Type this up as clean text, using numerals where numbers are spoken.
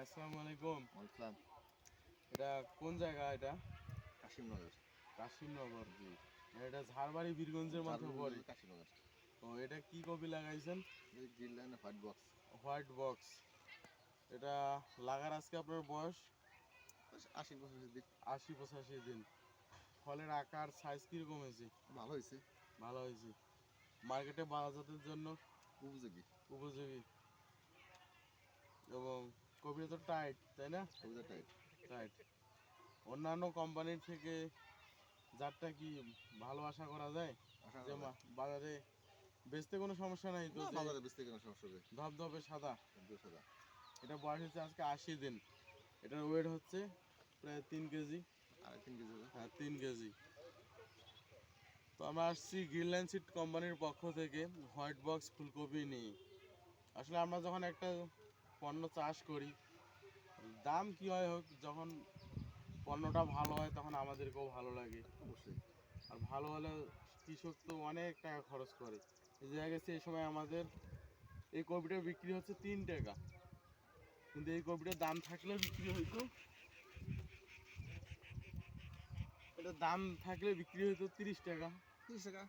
আসসালামু আলাইকুম। বলছিলাম এটা কোন জায়গা এটা? কাশিমনগর। কাশিমনগর। জি। এটা ঝাড়বাড়ি বীরগঞ্জের মধ্যে পড়ে। কাশিমনগর। ও এটা কি কপি লাগাইছেন? এই Greenland white box. White box. এটা লাগার আজকে আপনার বয়স 80-85 দিক। 80-85 দিন। ফলের আকার সাইজ কিরকম হয়েছে? ভালো হয়েছে। ভালো হয়েছে। মার্কেটে বাজারজাতের জন্য উপযোগী। উপযোগী এবং কপিটা তো টাইট, তাই না? কবিতা টাইপ। টাইট। অন্যান্য কোম্পানির থেকে জাতটা কি ভালো আশা করা যায়? আশা যে করা যায়। বাজারে বেচতে কোনো সমস্যা নাই তো? না, যে বাজারে বেচতে কোনো সমস্যা নেই। ধবধবে সাদা। সাদা। এটা বয়স হচ্ছে আজকে 80 দিন। এটার ওয়েট হচ্ছে প্রায় 3 কেজি। 3.5 কেজি হবে। হ্যাঁ, 3 কেজি। তো আমরা আসছি গ্রিনল্যান্ড সিড কোম্পানির পক্ষ থেকে হোয়াইট বক্স ফুলকপি নিয়ে। আসলে আমরা যখন একটা পণ্য চাষ করি, দাম কী হয় হোক, যখন পণ্যটা ভালো হয় তখন আমাদেরকেও ভালো লাগে। অবশ্যই। আর ভালো হলে কৃষক তো অনেক টাকা খরচ করে। এই যে দেখা গেছে এই সময় আমাদের এই কপিটা বিক্রি হচ্ছে 3 টাকা, কিন্তু এই কপিটার দাম থাকলে বিক্রি হইতো, এটা দাম থাকলে বিক্রি হইতো 30 টাকা। 30 টাকা।